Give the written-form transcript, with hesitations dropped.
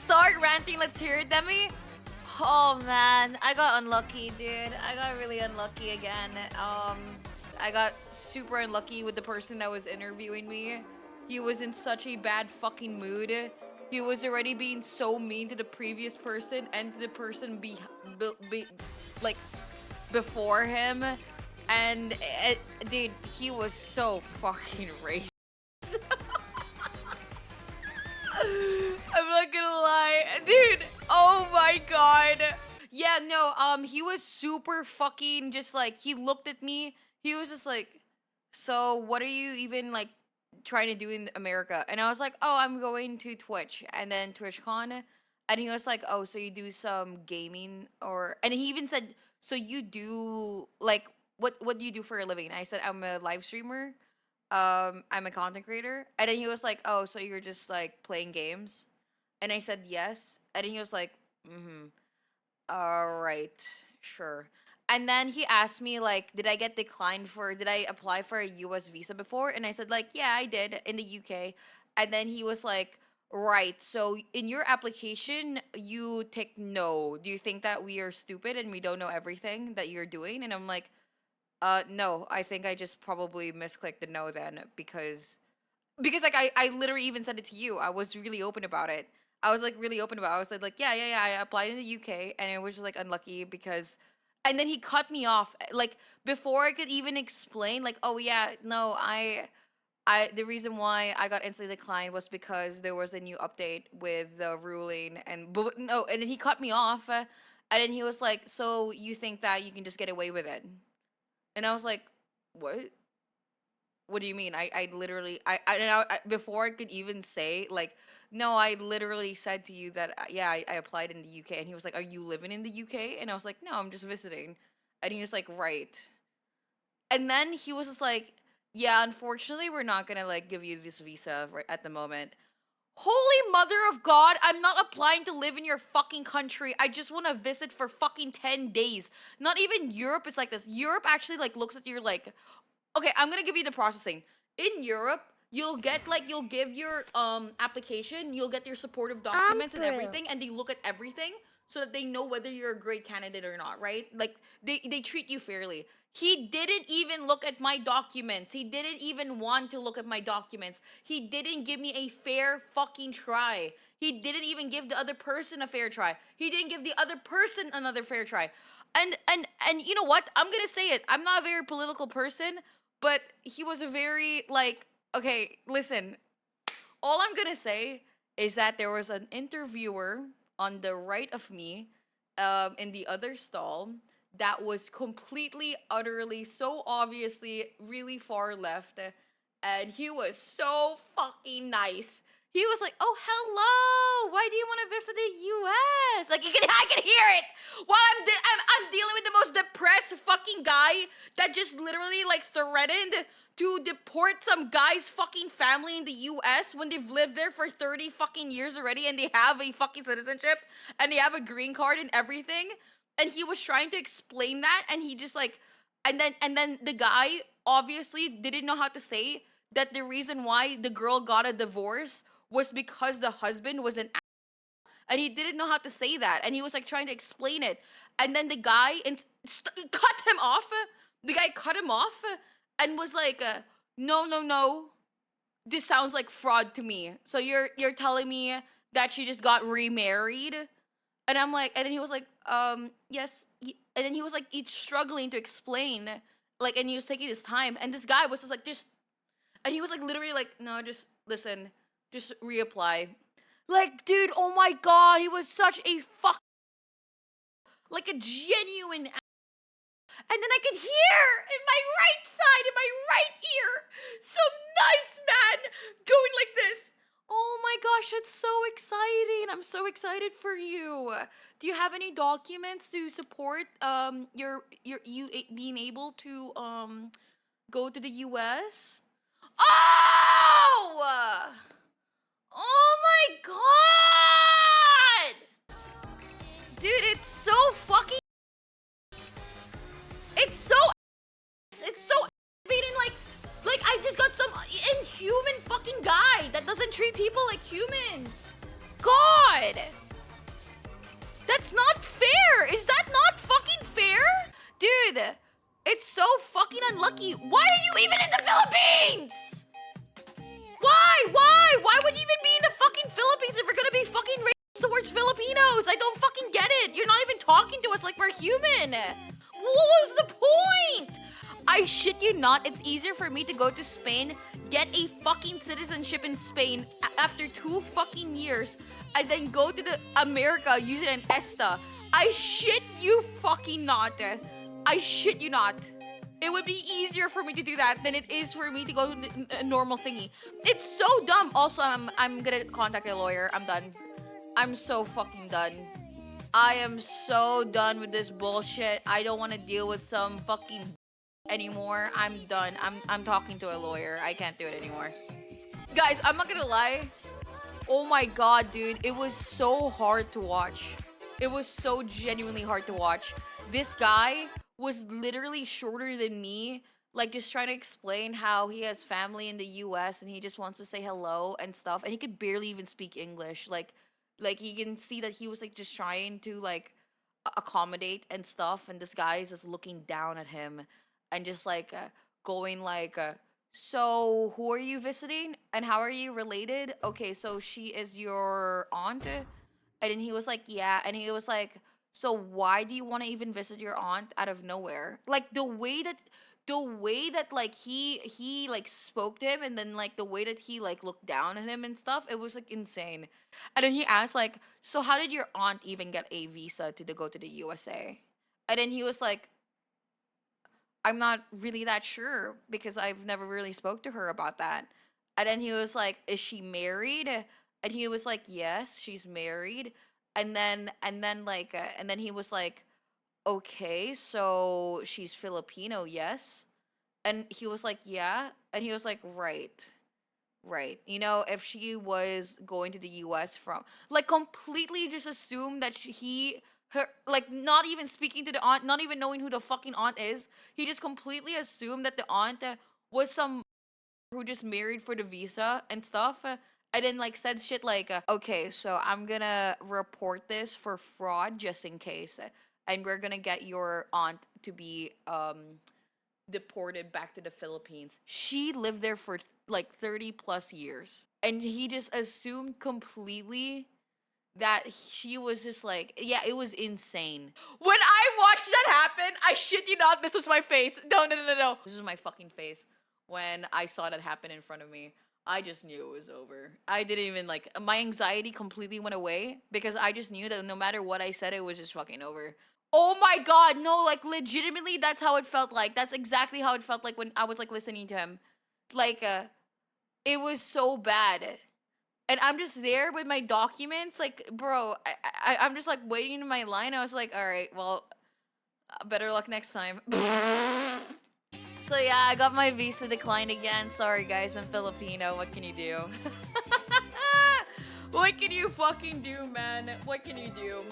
Start ranting, let's hear it, Demi. Oh man, I got unlucky, dude. I got really unlucky again. I got super unlucky with the person that was interviewing me. He was in such a bad fucking mood. He was already being so mean to the previous person and to the person like before him. And dude, he was so fucking racist. I'm not gonna lie, dude. Oh my god. Yeah, no, he was super fucking just like, he looked at me. He was just like, so what are you even like trying to do in America? And I was like, oh, I'm going to Twitch and then TwitchCon. And he was like, oh, so you do some gaming or, and he even said, so you do like, what do you do for a living? I said, I'm a live streamer. I'm a content creator. And then he was like, oh, so you're just like playing games? And I said, yes. And then he was like, all right, sure. And then he asked me like, did I apply for a US visa before? And I said like, yeah, I did in the UK. And then he was like, right, so in your application, you tick no. Do you think that we are stupid and we don't know everything that you're doing? And I'm like, no, I think I just probably misclicked the no then because like I literally even said it to you. I was really open about it. I was like really open about it. I was like, yeah. I applied in the UK and it was just like unlucky because and then he cut me off like before I could even explain like, oh yeah, no, I the reason why I got instantly declined was because there was a new update with the ruling and but no, and then he cut me off and then he was like, so you think that you can just get away with it? And I was like, what? What do you mean? I literally, before I could even say, like, no, I literally said to you that, yeah, I applied in the UK. And he was like, are you living in the UK? And I was like, no, I'm just visiting. And he was like, right. And then he was just like, yeah, unfortunately, we're not gonna, like, give you this visa right at the moment. Holy mother of God, I'm not applying to live in your fucking country. I just want to visit for fucking 10 days. Not even Europe is like this. Europe actually like looks at your like okay, I'm going to give you the processing. In Europe, you'll give your application, you'll get your supportive documents and everything and they look at everything so that they know whether you're a great candidate or not, right? Like they treat you fairly. He didn't even look at my documents. He didn't even want to look at my documents. He didn't give me a fair fucking try. He didn't even give the other person a fair try. He didn't give the other person another fair try. And you know what? I'm going to say it. I'm not a very political person, but he was a very like, okay, listen. All I'm going to say is that there was an interviewer on the right of me in the other stall that was completely, utterly, so obviously really far left. And he was so fucking nice. He was like, oh, hello. Why do you want to visit the U.S.? Like, I can hear it. While I'm dealing with the most depressed fucking guy that just literally, like, threatened to deport some guy's fucking family in the US when they've lived there for 30 fucking years already and they have a fucking citizenship and they have a green card and everything. And he was trying to explain that and he just like and then the guy obviously didn't know how to say that the reason why the girl got a divorce was because the husband was an and he didn't know how to say that and he was like trying to explain it and then the guy cut him off. The guy cut him off and was like, no, this sounds like fraud to me. So you're telling me that she just got remarried? And I'm like, and then he was like, yes. And then he was like, he's struggling to explain, like, and he was taking his time. And this guy was just like, and he was like, literally like, no, just listen, just reapply. Like, dude, oh my God, he was such a like a genuine. And then I could hear in my right side, in my right ear, some nice man going like this. Oh my gosh, that's so exciting. I'm so excited for you. Do you have any documents to support you being able to go to the US? Oh! Oh my God! Dude, it's so fucking it's so activating, like I just got some inhuman fucking guy that doesn't treat people like humans. God! god! That's not fair! Is that not fucking fair? Dude, it's so fucking unlucky. Why are you even in the Philippines? Why? Why? Why would you even be in the fucking Philippines if we're gonna be fucking racist towards Filipinos? I don't fucking get it. You're not even talking to us like we're human. What was the point? I shit you not, it's easier for me to go to Spain, get a fucking citizenship in Spain after 2 fucking years, and then go to the America using an ESTA. I shit you fucking not. I shit you not. It would be easier for me to do that than it is for me to go to a normal thingy. It's so dumb. Also, I'm gonna contact a lawyer. I'm done. I'm so fucking done. I am so done with this bullshit. I don't want to deal with some fucking anymore. I'm done. I'm talking to a lawyer. I can't do it anymore. Guys, I'm not gonna lie. Oh my god, dude. It was so hard to watch. It was so genuinely hard to watch. This guy was literally shorter than me, like just trying to explain how he has family in the US and he just wants to say hello and stuff, and he could barely even speak English. Like you can see that he was like just trying to like accommodate and stuff, and this guy is just looking down at him and just like going like so who are you visiting and how are you related? Okay, so she is your aunt. And then he was like, yeah. And he was like, so why do you want to even visit your aunt out of nowhere? Like the way that like he like spoke to him, and then like the way that he like looked down at him and stuff, it was like insane. And then he asked like, so how did your aunt even get a visa to go to the USA? And then he was like, I'm not really that sure because I've never really spoke to her about that. And then he was like, is she married? And he was like, yes, she's married. And then he was like, okay, so she's Filipino, yes? And he was like, yeah. And he was like, right. Right. You know, if she was going to the US from, like, completely just assume that her, like, not even speaking to the aunt, not even knowing who the fucking aunt is. He just completely assumed that the aunt was some who just married for the visa and stuff. And then, like, said shit like, okay, so I'm gonna report this for fraud just in case. And we're gonna get your aunt to be, deported back to the Philippines. She lived there for like 30 plus years. And he just assumed completely that she was just like, yeah, it was insane. When I watched that happen, I shit you not, this was my face. No. This was my fucking face when I saw that happen in front of me. I just knew it was over. I didn't even like, my anxiety completely went away because I just knew that no matter what I said, it was just fucking over. Oh my god, no, like legitimately that's how it felt like. That's exactly how it felt like when I was like listening to him. Like it was so bad. And I'm just there with my documents like, bro, I'm just like waiting in my line. I was like, all right, well, better luck next time. So yeah, I got my visa declined again. Sorry guys, I'm Filipino. What can you do? What can you fucking do, man? What can you do?